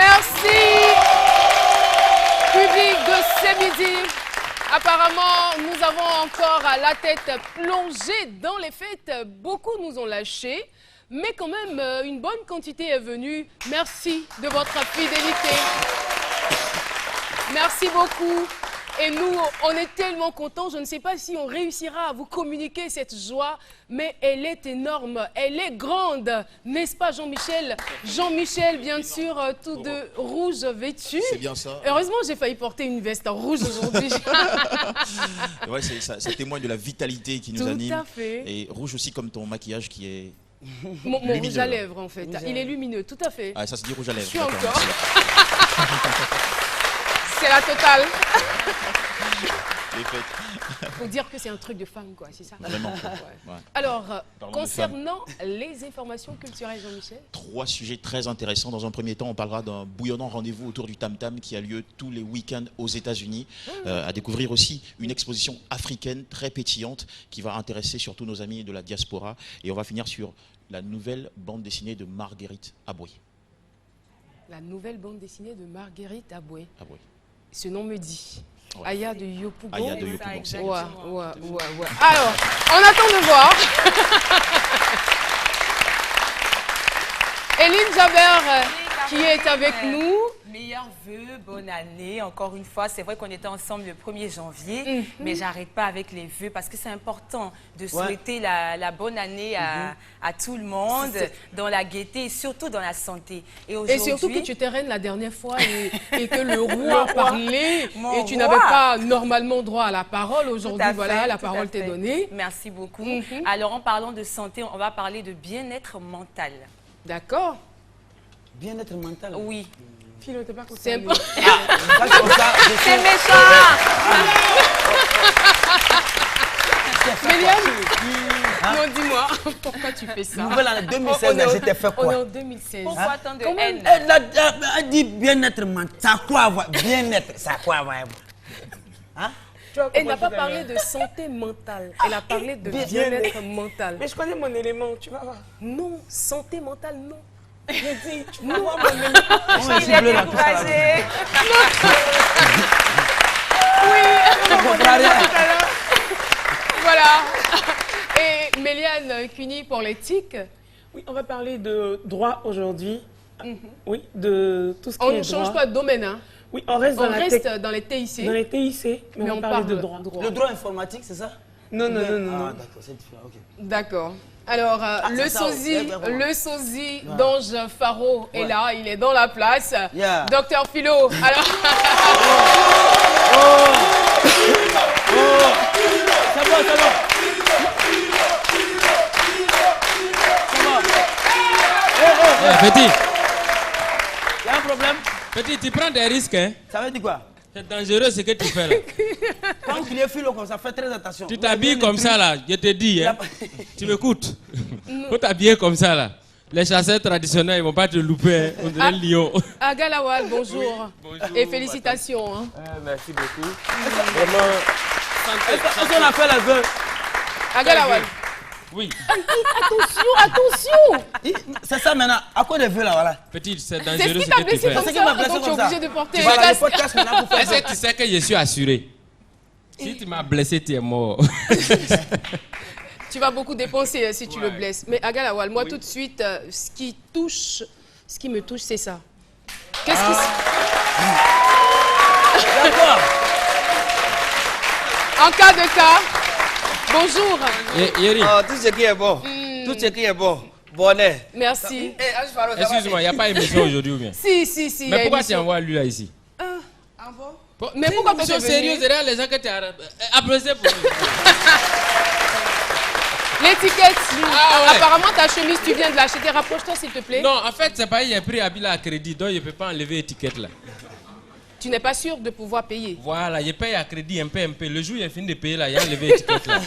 Merci, public de ce midi. Apparemment, nous avons encore la tête plongée dans les fêtes. Beaucoup nous ont lâchés, mais quand même, une bonne quantité est venue. Merci de votre fidélité. Merci beaucoup. Et nous, on est tellement contents. Je ne sais pas si on réussira à vous communiquer cette joie, mais elle est énorme, elle est grande. N'est-ce pas, Jean-Michel? Jean-Michel, bien sûr, tout de rouge vêtu. C'est bien ça. Heureusement, j'ai failli porter une veste rouge aujourd'hui. Ouais, ça témoigne de la vitalité qui nous anime. Tout à fait. Et rouge aussi comme ton maquillage qui est Mon rouge à lèvres, en fait. Il est lumineux, tout à fait. Ah, ça se dit rouge à lèvres. Je suis encore. C'est la totale. Faut dire que c'est un truc de femme, quoi, c'est ça? Vraiment. Ouais. Alors, concernant les informations culturelles, Jean-Michel? 3 sujets très intéressants. Dans un premier temps, on parlera d'un bouillonnant rendez-vous autour du tam-tam qui a lieu tous les week-ends aux États-Unis. À découvrir aussi une exposition africaine très pétillante qui va intéresser surtout nos amis de la diaspora. Et on va finir sur la nouvelle bande dessinée de Marguerite Aboué. La nouvelle bande dessinée de Marguerite Aboué. Aboué. Ce nom me dit. Ouais. Aya de Yopougon. Aya de Yopougon, c'est ouais. Alors, on attend de voir. Eline Jaber, qui est avec nous. Meilleurs vœux, bonne année. Encore une fois, c'est vrai qu'on était ensemble le 1er janvier, mais j'arrête pas avec les vœux parce que c'est important de souhaiter la bonne année à tout le monde, dans la gaieté et surtout dans la santé. Et surtout que tu t'es reine la dernière fois et que le roi parlait et tu n'avais pas normalement droit à la parole. Aujourd'hui, voilà, la parole t'est donnée. Merci beaucoup. Alors, en parlant de santé, on va parler de bien-être mental. D'accord. Bien-être mental? Oui. Philo, t'es pas concerné. C'est C'est méchant. Méliane, non, dis-moi, pourquoi tu fais ça? Nouvelle année 2016, j'étais fait quoi? On est en 2016. Pourquoi tant de haine? Elle dit bien-être mental. Ça a quoi à voir? Bien-être, ça a quoi à voir? Hein? Elle n'a pas parlé de santé mentale, elle a parlé de bien-être mental. Mais je connais mon élément, tu vas voir. Non, santé mentale, non. J'ai dit, tu vas Non. voir mon élément. Il est découragé. Voilà. Et Méliane Cuny pour l'éthique. Oui, on va parler de droit aujourd'hui. Oui, de tout ce qui On est ne droit. change pas de domaine, hein. Oui, on reste, On reste dans les TIC. dans les TIC, mais on parle de droit. Le droit informatique, c'est ça? Non, non, non, non. Ah, d'accord, c'est différent, ok. D'accord. Alors, le sosie d'Ange Faro est là, il est dans la place. Yeah. Docteur Philo. Alors... C'est bon, c'est bon. Petit, Il y a un problème? petit, tu prends des risques, hein? Ça veut dire quoi? C'est dangereux ce que tu fais là. Quand il est philo comme ça, fais très attention. Tu t'habilles comme ça là, je te dis, hein? Tu m'écoutes? Faut t'habiller comme ça là. Les chasseurs traditionnels, ils vont pas te louper, hein? On dirait un lion. Aga Lawal, bonjour. Et félicitations. Hein. Merci beaucoup. Vraiment, Est-ce qu'on a fait la vœu? Aga Lawal. Oui. Attention. C'est ça maintenant. À quoi des vœux là, voilà? Petit, c'est C'est ce dangereux qui ce t'a que tu blessé fais. comme C'est qui m'a ça, blessé donc tu es comme ça. obligé de porter Voilà, un le casque. podcast qu'on a pour faire Est-ce que tu sais que je suis assuré? Si tu m'as blessé, tu es mort. Tu vas beaucoup dépenser si tu le blesses. Mais Aga Lawal, moi tout de suite, ce qui me touche, c'est ça. Qu'est-ce qui D'accord. En cas de cas, bonjour. Yeri, oh, tout ce qui est bon, tout ce qui est bon, bonnet. Merci. excuse-moi, il n'y a pas émission aujourd'hui ou bien? Si. Mais pourquoi tu envoies lui là ici? Mais pourquoi Ils tu es sont sérieux venu? derrière les gens que tu as... Applaudissez pour eux. L'étiquette, Ah ouais. apparemment ta chemise, tu viens de l'acheter. Rapproche-toi s'il te plaît. Non, en fait, c'est pas il a pris Habila à crédit, donc il ne peut pas enlever l'étiquette là. Tu n'es pas sûr de pouvoir payer. Voilà, il paye à crédit un peu. Le jour où il a fini de payer là, il a enlevé l'étiquette là.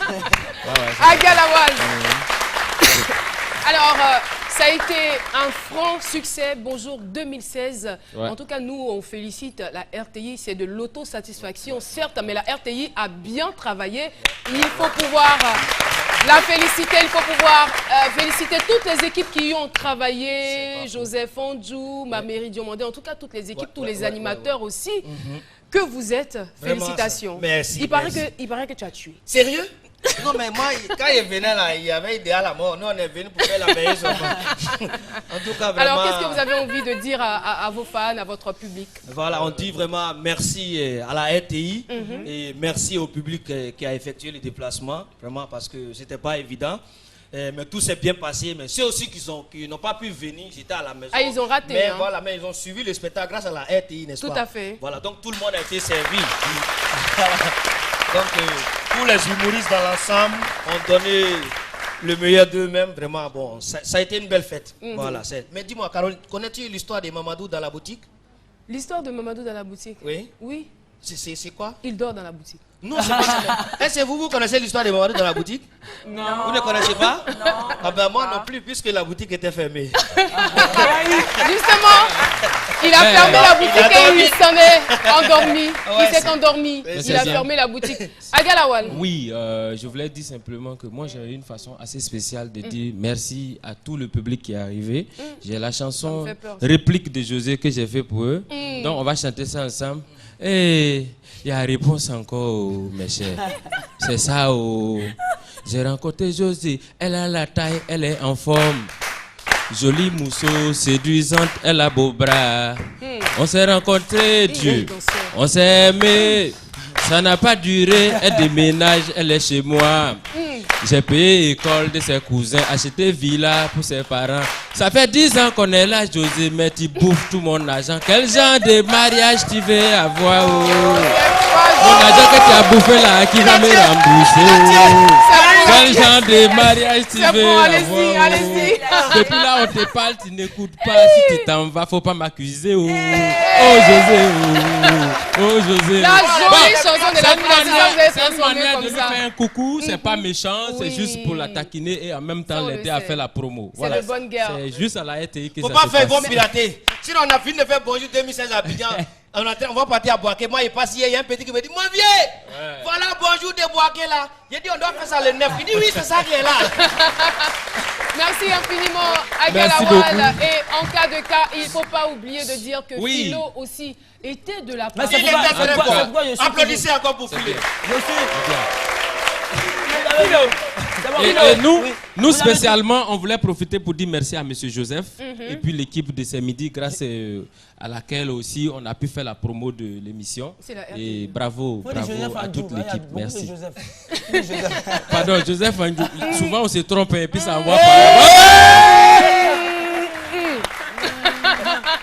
Aga Lawal. Alors, Ça a été un franc succès. Bonjour 2016. Ouais. En tout cas, nous, on félicite la RTI. C'est de l'autosatisfaction, certes, mais la RTI a bien travaillé. Il faut pouvoir la féliciter. Il faut pouvoir féliciter toutes les équipes qui y ont travaillé. Joseph Andjou, Maméry Diomandé, en tout cas, toutes les équipes, tous les animateurs aussi. Que vous êtes. Vraiment, Félicitations. merci, Il paraît merci. que tu as tué. Sérieux? Non, mais moi, quand il venait là, il y avait idéal à mort. Nous, on est venus pour faire la meilleure somme. En tout cas, vraiment. Alors, qu'est-ce que vous avez envie de dire à vos fans, à votre public? Voilà, on dit vraiment merci à la RTI et merci au public qui a effectué le déplacement, vraiment parce que c'était pas évident. Mais tout s'est bien passé. Mais ceux aussi qui n'ont pas pu venir, j'étais à la maison. Ah, ils ont raté. Mais hein. voilà, mais ils ont suivi le spectacle grâce à la RTI, n'est-ce pas? Tout à fait. Voilà, donc tout le monde a été servi. Donc tous les humoristes dans l'ensemble ont donné le meilleur d'eux-mêmes. Vraiment, bon, ça a été une belle fête. Voilà. Mais dis-moi, Caroline, connais-tu l'histoire de Mamadou dans la boutique? L'histoire de Mamadou dans la boutique? Oui. Oui. C'est quoi? Il dort dans la boutique. Non, c'est pas ça. Est-ce que vous connaissez l'histoire de Mamadou dans la boutique? Non. Vous ne connaissez pas? Non. Ah ben moi non plus, puisque la boutique était fermée. Justement, il a fermé la boutique et il s'en est endormi. Ouais, Il s'est endormi. c'est Il a bien. fermé la boutique. Agalawal. Oui, je voulais dire simplement que moi j'ai une façon assez spéciale de dire merci à tout le public qui est arrivé. J'ai la chanson me fait peur. réplique de José que j'ai fait pour eux. Donc on va chanter ça ensemble. Et il y a réponse encore, mes chers. C'est ça. J'ai rencontré José, elle a la taille, elle est en forme. Jolie mousseau, séduisante, elle a beau bras. On s'est rencontrés, Dieu. On s'est aimé. Ça n'a pas duré, elle déménage, elle est chez moi. J'ai payé l'école de ses cousins, acheté villa pour ses parents. Ça fait 10 ans qu'on est là, José, mais tu bouffes tout mon argent. Quel genre de mariage tu veux avoir? Mon argent que tu as bouffé là, qui va me rembourser? Quel genre de mariage tu C'est veux bon, allez-y, avoir? allez-y. Depuis là, on te parle, tu n'écoutes pas. Si tu t'en vas, faut pas m'accuser. Oh José, oh José. La jolie chanson de la Cette finale, vous avez cette transformé manière de comme lui ça. faire un coucou, c'est pas méchant, c'est Oui. juste pour la taquiner et en même Ça, temps on l'aider le à sait. faire la promo. C'est de bonne guerre. C'est juste à la RTI que Faut ça pas se faire, ils vont passe. pirater. Sinon on a fini de faire bonjour 2016 à Abidjan. On va partir à Boaké. Moi, il passe hier, il y a un petit qui me dit, mon vieux, voilà bonjour de Boaké là. J'ai dit, on doit faire ça le 9. Il dit, oui, c'est ça qui est là. Merci infiniment Merci Agalawal. beaucoup. Et en cas de cas, il ne faut pas oublier de dire que Oui. Philo aussi était de la Mais part. c'est Il est pourquoi- très c'est pourquoi- fort. c'est pourquoi je suis Applaudissez encore pour C'est Philip. bien. Je suis. Et nous, Oui. nous Vous avez dit- spécialement, on voulait profiter pour dire merci à M. Joseph et puis l'équipe de ce midi, grâce à laquelle aussi on a pu faire la promo de l'émission. C'est la Et bravo, Faut dire bravo Joseph à Andjou, toute hein, il y a l'équipe. beaucoup de Merci. Joseph. Joseph. Pardon, Joseph Andjou. Souvent on se trompe et puis ça envoie par là.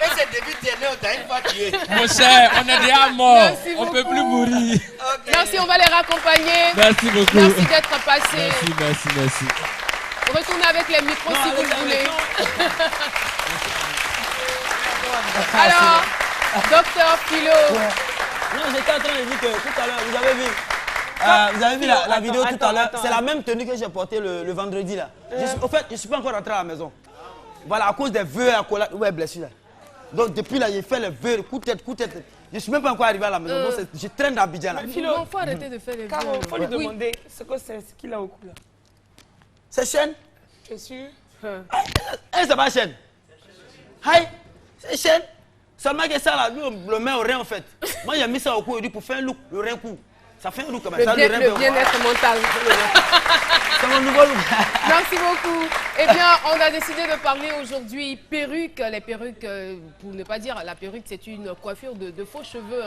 Et c'est David Tierney, on t'a une fois tué. Mon cher, on est déjà mort. Merci On ne peut beaucoup. plus mourir. Merci, on va les raccompagner. Merci beaucoup. Merci d'être passé. Merci. Retournez avec les micros si vous le voulez. Ah, Alors, docteur Philo. Non, j'étais en train de dire que tout à l'heure, vous avez vu la vidéo tout à l'heure. C'est la même tenue que j'ai portée le vendredi là. Au fait, je ne suis pas encore rentré à la maison. Voilà, à cause des vœux à Kola. Ouais, blessure là. Donc depuis là, j'ai fait les vœux, coup de tête. Je ne suis même pas encore arrivé à la maison. Donc je traîne dans Abidjan là. Philo, Il faut arrêter de faire les Caro, il faut lui vœux. Oui. demander ce que c'est ce qu'il a au cou là. C'est chaîne. Tu es sûr? Eh, c'est pas chaîne. Aïe, c'est chaîne. Seulement que ça là, nous on le met au rein en fait. Moi j'ai mis ça au cou et dit pour faire un look, le rein cou. Ça fait un look comme ça. Le bien-être mental. C'est mon nouveau look. Merci beaucoup. Eh bien, on a décidé de parler aujourd'hui perruques. Les perruques, pour ne pas dire la perruque, c'est une coiffure de faux cheveux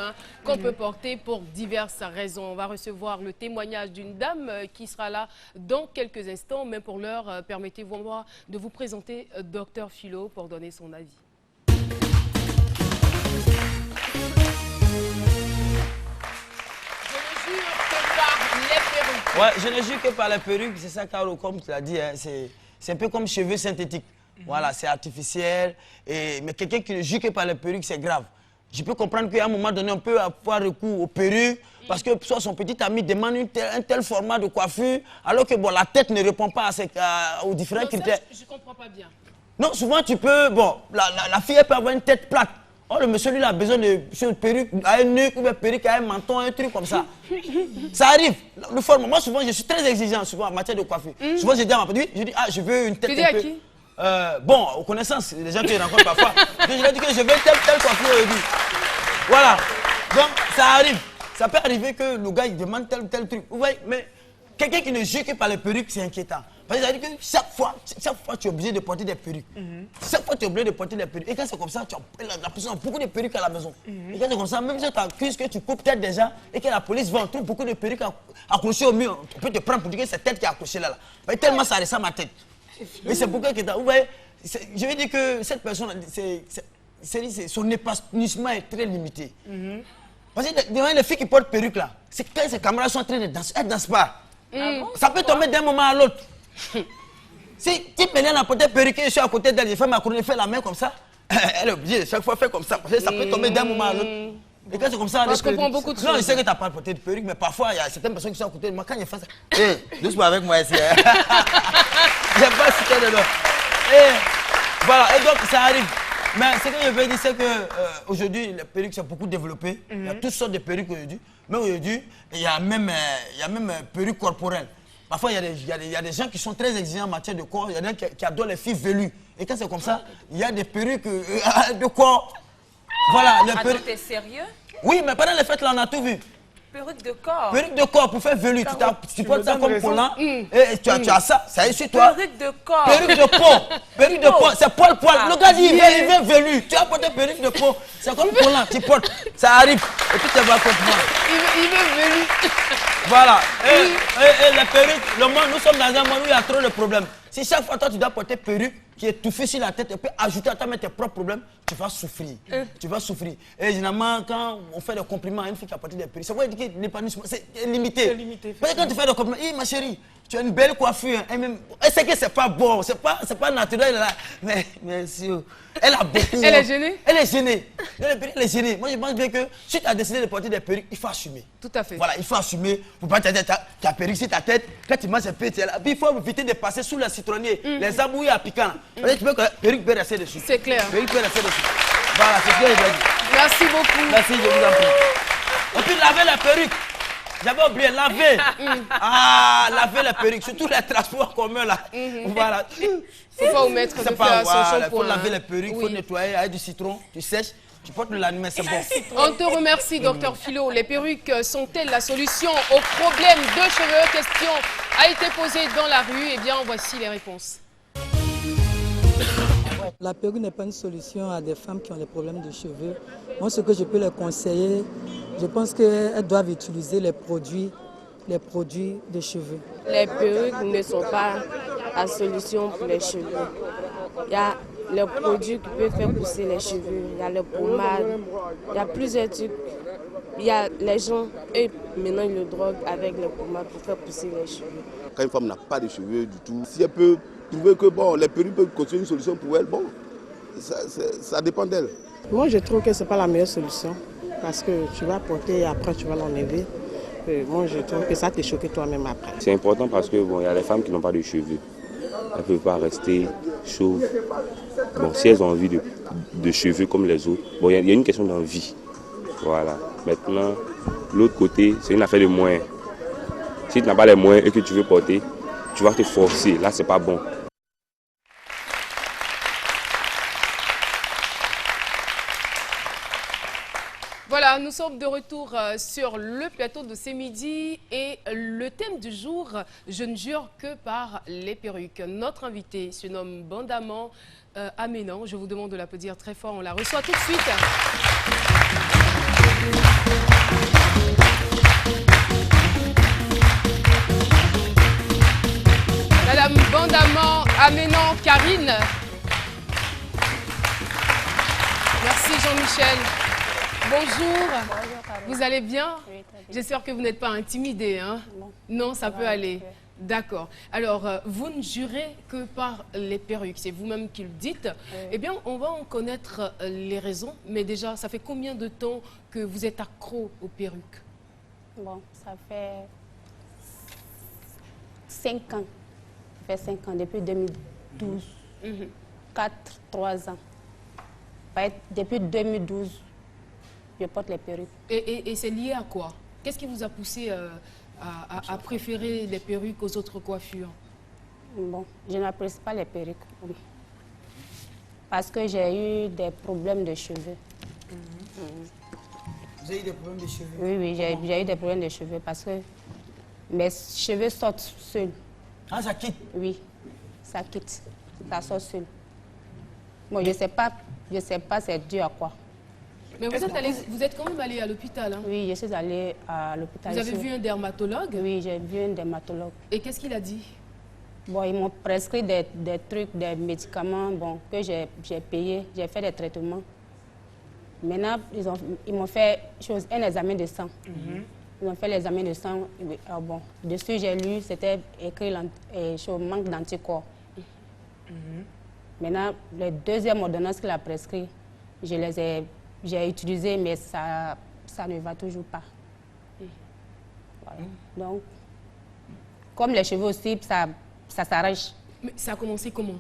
qu'on peut porter pour diverses raisons. On va recevoir le témoignage d'une dame qui sera là dans quelques instants. Mais pour l'heure, permettez-moi de vous présenter Dr Philo pour donner son avis. Ouais, je ne jure que par les perruques, c'est ça, Caro, comme tu l'as dit, hein, c'est un peu comme cheveux synthétiques. Voilà, c'est artificiel. Mais quelqu'un qui ne jure que par les perruques, c'est grave. Je peux comprendre qu'à un moment donné, on peut avoir recours aux perruques parce que soit son petit ami demande un tel format de coiffure, alors que bon, la tête ne répond pas aux différents critères. Je ne comprends pas bien. Non, souvent tu peux, bon, la fille elle peut avoir une tête plate. Oh, le monsieur lui il a besoin de une perruque, à un nuque, ou une perruque à un menton, un truc comme ça. Ça arrive. Le forme, moi souvent je suis très exigeant souvent en matière de coiffure. Souvent je dis à ma petite, je dis je veux une tête Tu dis un à peu. qui? Bon, aux connaissances, les gens que je rencontre parfois. Je leur dis que je veux telle coiffure aujourd'hui. Voilà. Donc ça arrive. Ça peut arriver que le gars il demande tel truc. Vous voyez, mais quelqu'un qui ne joue que par les perruques, c'est inquiétant. Parce que ça veut dire que chaque fois, tu es obligé de porter des perruques. Chaque fois, tu es obligé de porter des perruques. Et quand c'est comme ça, tu as la personne a beaucoup de perruques à la maison. Et quand c'est comme ça, même si tu accuses que tu coupes peut-être déjà et que la police va, on trouve beaucoup de perruques accrochées au mur. On peut te prendre pour dire que c'est tête qui est accrochée là. Mais tellement ça ressemble à ma tête. Mais c'est pourquoi que vous voyez, je veux dire que cette personne, son épanouissement est très limité. Parce que les filles qui portent perruques là, c'est quand ses camarades sont en train de danser, elles ne dansent pas. Ça peut tomber d'un moment à l'autre. Si Mélène a porté perruque et je suis à côté d'elle, j'ai fait ma couronne, j'ai fait la main comme ça, elle est obligée de chaque fois faire comme ça, parce que ça peut tomber d'un moment à l'autre. Et quand c'est comme ça, moi, je comprends beaucoup de choses. Non, je sais que tu n'as pas porté de perruque, mais parfois il y a certaines personnes qui sont à côté de moi, quand je fais ça, doucement avec moi ici. J'aime pas citer de nom. Voilà, et donc ça arrive. Mais ce que je veux dire, c'est qu'aujourd'hui, les perruques sont beaucoup développées. Il y a toutes sortes de perruques aujourd'hui. Mais aujourd'hui, il y a même perruques corporelles. Parfois, il y a des gens qui sont très exigeants en matière de corps. Il y a des gens qui adorent les filles velues. Et quand c'est comme ça, il y a des perruques de corps. Voilà. Attends, t'es sérieux? Oui, mais pendant les fêtes, là, on a tout vu. Perruque de corps. Perruque de corps pour faire velu. Tu portes ça comme collant. Et tu as ça. Ça est sur toi. Perruque de corps. Perruque de peau. Perruque de peau. C'est poil. Le gars dit il veut velu. Tu as porté perruque de peau. C'est comme collant. Tu portes. Ça arrive. Et puis tu vas comprendre. Il veut velu. Voilà. Et les perruques, nous sommes dans un monde où il y a trop de problèmes. Si chaque fois toi tu dois porter perruque qui est touffée sur la tête et puis ajouter à toi tes propres problèmes, tu vas souffrir. Tu vas souffrir. Et généralement, quand on fait des compliments à une fille qui a porté des perruques, ça veut dire que l'épanouissement, c'est limité. C'est limité. Parce que quand tu fais des compliments, ma chérie, tu as une belle coiffure. Et c'est que c'est pas bon, c'est pas naturel. Là. Mais si, elle a beaucoup. Elle est gênée? Elle est gênée. Elle est gênée. Moi, je pense bien que si tu as décidé de porter des perruques, il faut assumer. Tout à fait. Voilà, il faut assumer. Pour pas ta perruque sur ta tête. Quand tu manges un peu, il faut éviter de passer sous le citronnier, les abouilles à piquant. Parce que tu peux que la perruque peut rester dessus. C'est clair. Perruque peut rester dessus. Voilà, c'est ce que je veux dire. Merci beaucoup. Merci, je vous en prie. Et puis laver la perruque. J'avais oublié, laver. Laver la perruque, surtout les transports communs là. Voilà. Il ne faut pas omettre de faire son shampoing. Il faut laver les perruques, il faut nettoyer avec du citron, tu sèches, tu portes le lendemain, c'est bon. On te remercie, Dr Philo. Les perruques sont-elles la solution au problème de cheveux? Question a été posée dans la rue. Eh bien, voici les réponses. La perruque n'est pas une solution à des femmes qui ont des problèmes de cheveux. Moi, ce que je peux leur conseiller, je pense qu'elles doivent utiliser les produits de cheveux. Les perruques ne sont pas la solution pour les cheveux. Il y a les produits qui peuvent faire pousser les cheveux, il y a les pommades, il y a plusieurs trucs. Il y a les gens, eux, maintenant ils le droguent avec les pommades pour faire pousser les cheveux. Quand une femme n'a pas de cheveux du tout, si elle peut trouver que bon, les perruques peuvent constituer une solution pour elle, bon, ça dépend d'elle. Moi, je trouve que ce n'est pas la meilleure solution parce que tu vas porter et après tu vas l'enlever. Moi, je trouve que ça te choque toi-même après. C'est important parce que bon, y a les femmes qui n'ont pas de cheveux. Elles ne peuvent pas rester chauves. Bon, si elles ont envie de cheveux comme les autres, bon, il y a une question d'envie. Voilà. Maintenant, l'autre côté, c'est une affaire de moyens. Si tu n'as pas les moyens et que tu veux porter, tu vas te forcer. Là, c'est pas bon. Voilà, nous sommes de retour sur le plateau de ce midi et le thème du jour, je ne jure que par les perruques. Notre invité se nomme Bandamant Aménan. Je vous demande de l'applaudir très fort, on la reçoit tout de suite. Madame Bandamant Aménan Karine. Merci Jean-Michel. Bonjour, vous allez bien? Oui, très bien. J'espère que vous n'êtes pas intimidé, hein? Non, ça peut aller. D'accord. Alors, vous ne jurez que par les perruques, c'est vous-même qui le dites. Eh bien, on va en connaître les raisons, mais déjà, ça fait combien de temps que vous êtes accro aux perruques? Bon, ça fait 5 ans. Ça fait 5 ans, depuis 2012. 3 ans. Depuis 2012, je porte les perruques. Et c'est lié à quoi? Qu'est-ce qui vous a poussé à préférer les perruques aux autres coiffures? Bon, je n'apprécie pas les perruques. Parce que j'ai eu des problèmes de cheveux. Vous avez eu des problèmes de cheveux? Oui, j'ai eu des problèmes de cheveux parce que mes cheveux sortent seuls. Ah, ça quitte? Oui, ça quitte. Ça sort seul. Bon, je sais pas c'est dû à quoi. Mais vous êtes quand même allé à l'hôpital, hein? Oui, je suis allée à l'hôpital. Vous avez vu un dermatologue? Oui, j'ai vu un dermatologue. Et qu'est-ce qu'il a dit? Bon, ils m'ont prescrit des trucs, des médicaments bon, que j'ai payé. J'ai fait des traitements. Maintenant, ils m'ont fait un examen de sang. Ils ont fait l'examen de sang. Bon, dessus, j'ai lu, c'était écrit manque d'anticorps. Maintenant, les deuxièmes ordonnances qu'il a prescrites, j'ai utilisé, mais ça ne va toujours pas. Voilà. Donc, comme les cheveux aussi, ça s'arrache. Mais ça a commencé comment?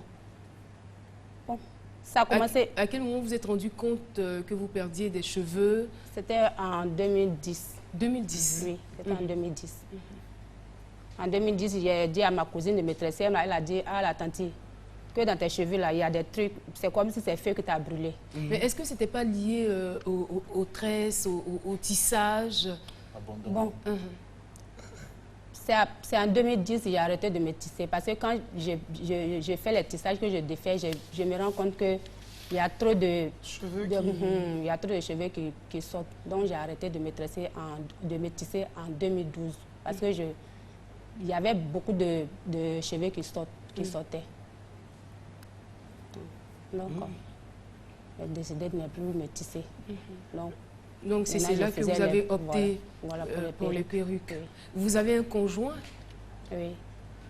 Bon, ça a commencé... À quel moment vous vous êtes rendu compte que vous perdiez des cheveux? C'était en 2010. 2010? Oui, c'était en 2010. En 2010, j'ai dit à ma cousine de me tresser, elle a dit, ah la tante, que dans tes cheveux là, il y a des trucs, c'est comme si c'est feu que tu as brûlé. Mais est-ce que ce n'était pas lié aux tresses, au tissage? Bon. C'est en 2010 que j'ai arrêté de me tisser. Parce que quand je fais les tissages que je défais, je me rends compte qu'il y a trop de cheveux, il y a trop de cheveux qui sortent. Donc j'ai arrêté de me tisser en 2012. Parce que il y avait beaucoup de cheveux qui sortaient. Donc, j'ai décidé de ne plus me tisser. Donc c'est là que vous avez opté pour les perruques. Oui. Vous avez un conjoint? Oui.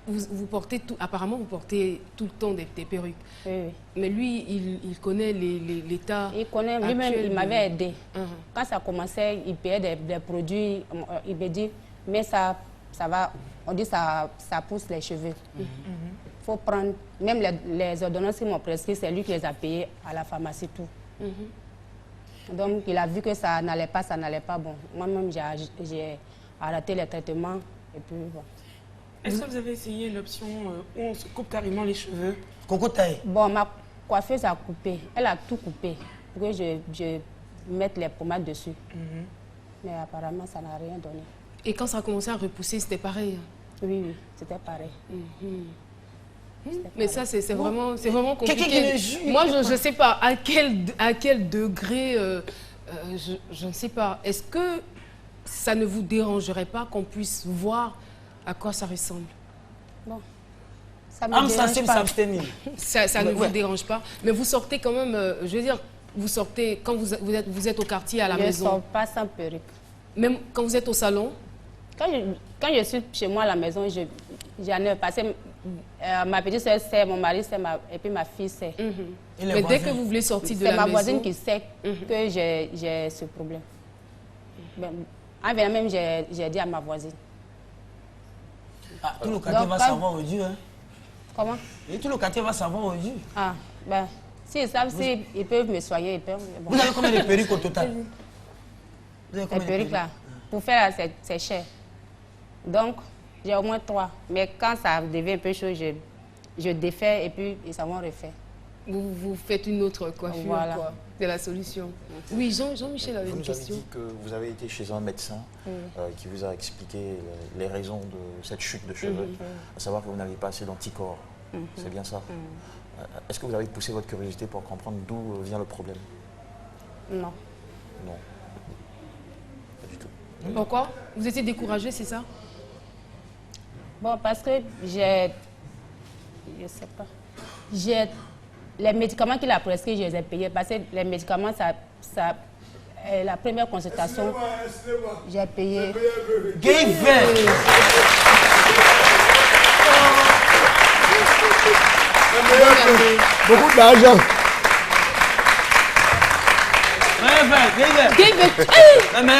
Vous portez apparemment, vous portez tout le temps des perruques. Oui, oui. Mais lui, il connaît l'état. Il connaît, lui-même, il m'avait aidé. Quand ça commençait, il payait des produits. Il me dit, mais ça va, on dit ça pousse les cheveux. Faut prendre, même les ordonnances qu'ils m'ont prescrites, c'est lui qui les a payées à la pharmacie, tout. Donc, il a vu que ça n'allait pas, bon. Moi-même, j'ai arrêté les traitements et puis bon. Est-ce que vous avez essayé l'option où on se coupe carrément les cheveux? Cocotaille. Bon, ma coiffeuse a coupé. Elle a tout coupé pour que je mette les pommades dessus. Mais apparemment, ça n'a rien donné. Et quand ça a commencé à repousser, c'était pareil? Oui, c'était pareil. Mais ça, c'est vraiment compliqué. Moi, je ne sais pas à quel degré, je ne sais pas. Est-ce que ça ne vous dérangerait pas qu'on puisse voir à quoi ça ressemble? Bon, ça me dérange pas. Ça ne vous dérange pas. Mais vous sortez quand même, je veux dire, vous sortez quand vous êtes au quartier, à la maison. Je ne sors pas sans perruque. Même quand vous êtes au salon? Quand je suis chez moi à la maison, j'en ai passé. Ma petite soeur sait, mon mari sait, et puis ma fille sait. Mais dès que vous voulez sortir de la maison... C'est ma voisine qui sait que j'ai ce problème. En venant même, j'ai dit à ma voisine. Tout le quartier va savoir aujourd'hui. Hein? Comment? Et tout le quartier va savoir aujourd'hui. Ah, ben, s'ils savent, ils peuvent me soigner, ils peuvent... Bon. Vous avez combien de perruques au total? Les perruques là, pour faire c'est cher. Donc, j'ai au moins 3. Mais quand ça devient un peu chaud, je défais et puis ils s'en vont refaire. Vous faites une autre coiffure, voilà. Quoi. C'est la solution. Oui, Jean-Michel avait une question. Vous nous avez dit que vous avez été chez un médecin qui vous a expliqué les raisons de cette chute de cheveux, à savoir que vous n'aviez pas assez d'anticorps. C'est bien ça? Est-ce que vous avez poussé votre curiosité pour comprendre d'où vient le problème? Non. Non. Pas du tout. Pourquoi? Vous étiez découragé, c'est ça? Bon, parce que je sais pas. Les médicaments qu'il a prescrits, je les ai payés. Parce que les médicaments, la première consultation, j'ai payé. Beaucoup d'argent.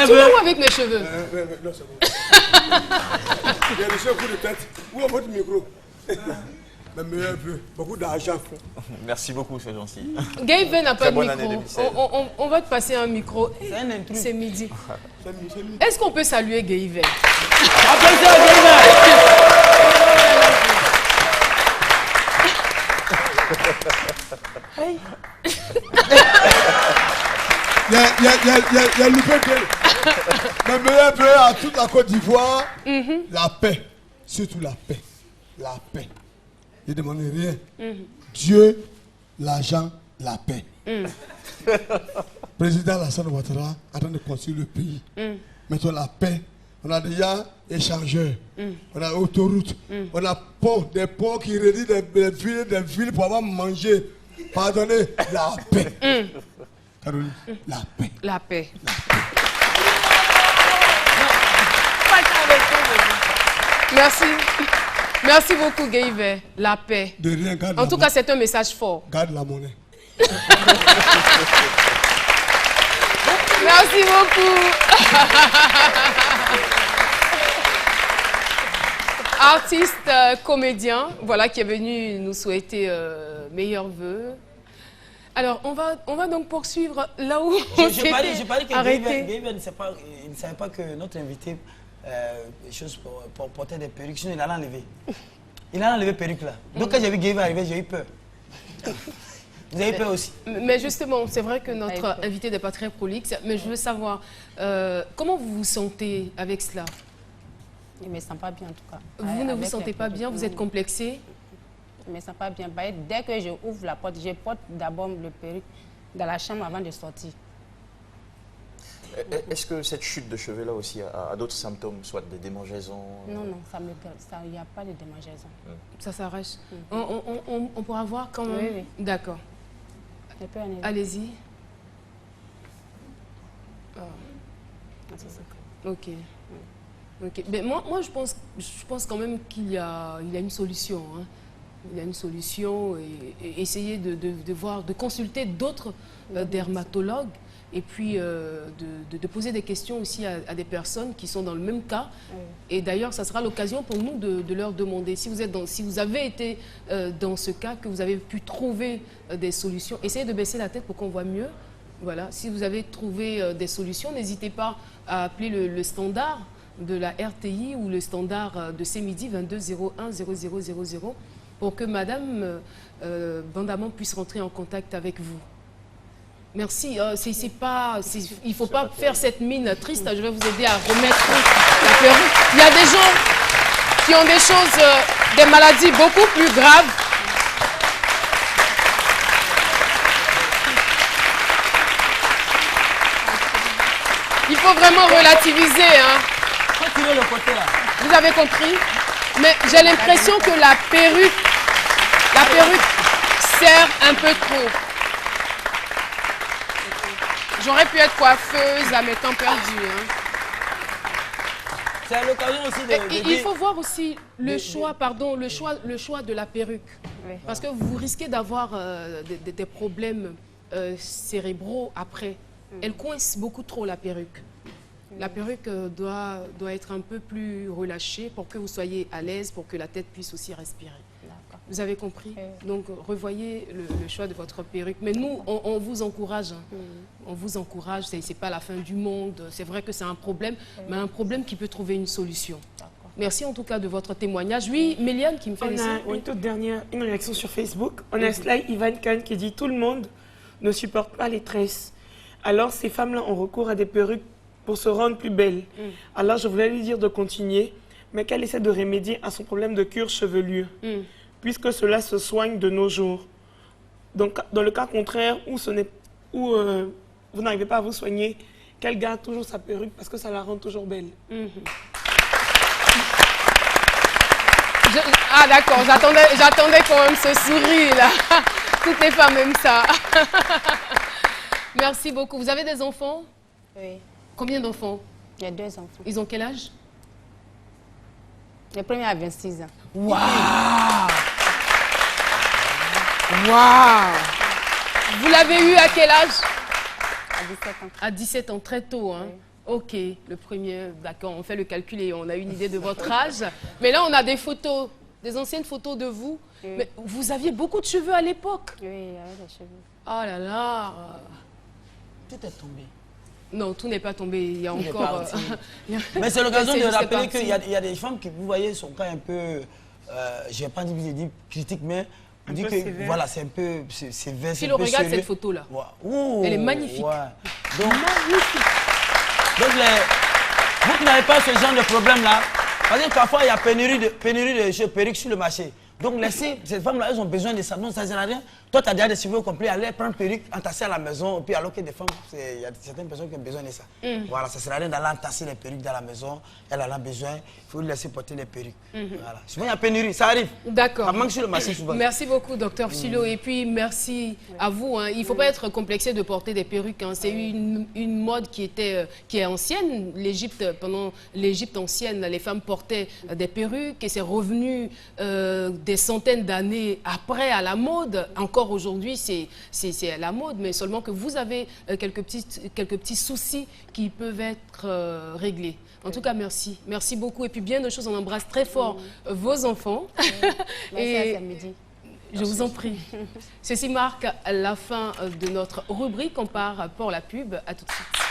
Toujours avec mes cheveux. Non, c'est bon. Il y a des cheveux de tête. Où est votre micro? Mais meilleur vœu, beaucoup d'argent. Merci beaucoup, c'est gentil. Gaëven n'a pas de bonne année micro. 2016. On va te passer un micro. C'est midi. Est-ce qu'on peut saluer Gaëven? Applaudissez à Gaëven. Il y a loupé mais meilleur vœu à toute la Côte d'Ivoire, la paix. Surtout la paix. La paix. Je ne demande rien. Dieu, l'argent, la paix. Président Alassane Ouattara en train de construire le pays. Mettons la paix. On a déjà échangeurs. On a autoroute. On a des ponts qui relient des villes pour avoir mangé. Pardonnez, la paix. Caroline, la paix. La paix. Merci. Merci beaucoup, Gaëven. La paix. De rien, garde en tout cas, c'est un message fort. Garde la monnaie. Merci beaucoup. Artiste, comédien, voilà, qui est venu nous souhaiter meilleurs vœux. Alors, on va donc poursuivre là où on s'était arrêté. Gaëven ne savait pas que notre invité pour porter des perruques, sinon il allait enlever. Il allait enlever perruque là. Donc quand j'ai vu Gaëven arriver, j'ai eu peur. Vous avez peur aussi? Mais justement, c'est vrai que notre invité n'est pas très prolixe, mais je veux savoir, comment vous vous sentez avec cela? Je ne me sens pas bien en tout cas. Vous ne vous sentez pas bien? Vous êtes complexé? Je ne me sens pas bien. Dès que je ouvre la porte, je porte d'abord le perruque dans la chambre avant de sortir. Est-ce que cette chute de cheveux là aussi a d'autres symptômes, soit des démangeaisons? Non, il n'y a pas de démangeaison. Ça s'arrache. On pourra voir quand même? Oui. D'accord. Allez-y. Ok. Mais moi je pense quand même qu'il y a une solution. Hein. Il y a une solution et essayer de voir, de consulter d'autres dermatologues et puis de poser des questions aussi à des personnes qui sont dans le même cas. Et d'ailleurs, ça sera l'occasion pour nous de leur demander si vous avez été dans ce cas, que vous avez pu trouver des solutions. Essayez de baisser la tête pour qu'on voit mieux. Voilà. Si vous avez trouvé des solutions, n'hésitez pas à appeler le standard de la RTI ou le standard de CMidi 22 01 0000 pour que Madame Bandamon puisse rentrer en contact avec vous. Merci. Il ne faut pas faire cette mine triste. Je vais vous aider à remettre la perruque. Il y a des gens qui ont des choses, des maladies beaucoup plus graves. Il faut vraiment relativiser. Hein. Vous avez compris? Mais j'ai l'impression que la perruque sert un peu trop. J'aurais pu être coiffeuse à mes temps perdus. Hein. C'est à l'occasion aussi il faut voir aussi le choix de la perruque. Oui. Parce que vous risquez d'avoir des problèmes cérébraux après. Elle coince beaucoup trop la perruque. La perruque doit être un peu plus relâchée pour que vous soyez à l'aise, pour que la tête puisse aussi respirer. Vous avez compris? Donc, revoyez le choix de votre perruque. Mais nous, on vous encourage. Hein. On vous encourage. Ce n'est pas la fin du monde. C'est vrai que c'est un problème, mais un problème qui peut trouver une solution. Merci en tout cas de votre témoignage. Oui, Méliane qui me fait une toute dernière réaction sur Facebook. On a Sly Ivan Khan qui dit « Tout le monde ne supporte pas les tresses. Alors, ces femmes-là ont recours à des perruques pour se rendre plus belles. Alors, je voulais lui dire de continuer, mais qu'elle essaie de remédier à son problème de cuir-chevelure, puisque cela se soigne de nos jours. Donc, dans le cas contraire, où vous n'arrivez pas à vous soigner, qu'elle garde toujours sa perruque parce que ça la rend toujours belle. Ah d'accord, j'attendais quand même ce sourire là. Toutes les femmes aiment ça. Merci beaucoup. Vous avez des enfants? Oui. Combien d'enfants? Il y a 2 enfants. Ils ont quel âge? Le premier a 26 ans. Waouh! Waouh! Vous l'avez eu à quel âge? À 17 ans. À 17 ans, très tôt, hein? Oui. Ok, le premier, d'accord, on fait le calcul et on a une idée de votre âge. Mais là, on a des photos des anciennes photos de vous. Mais vous aviez beaucoup de cheveux à l'époque. Oui, il y avait des cheveux. Oh là là. Tout est tombé. Non, tout n'est pas tombé. Il y a Tout n'est encore... pas mais c'est l'occasion de juste rappeler parti. qu'il y a des femmes qui, vous voyez, sont quand même un peu... je n'ai pas dit critique, mais on dit que voilà, c'est un peu sévère. Philo, regarde cette photo-là. Elle est magnifique. Ouais. Donc, vous qui n'avez pas ce genre de problème-là, parce que parfois il y a pénurie de perruques sur le marché. Donc laissez, ces femmes-là, elles ont besoin de ça. Donc ça ne sert à rien. Toi, tu as déjà des cheveux complets, allez prendre perruque, entasser à la maison. Et puis alors que des femmes, il y a certaines personnes qui ont besoin de ça. Voilà, ça ne sert à rien d'aller entasser les perruques dans la maison. Elle en a besoin, il faut lui laisser porter les perruques. Voilà. Souvent, il y a pénurie, ça arrive. D'accord. Ça manque sur le marché souvent. Merci beaucoup, Dr Philo. Et puis, merci à vous. Hein. Il ne faut pas être complexé de porter des perruques. Hein. C'est une mode qui est ancienne. Pendant l'Égypte ancienne, les femmes portaient des perruques et c'est revenu des centaines d'années après à la mode. Encore aujourd'hui, c'est à la mode, mais seulement que vous avez quelques petits soucis qui peuvent être réglés. En tout cas, merci. Merci beaucoup. Et puis, bien de choses, on embrasse très fort vos enfants. Et midi. Je vous en prie. Ceci marque la fin de notre rubrique. On part pour la pub. À tout de suite.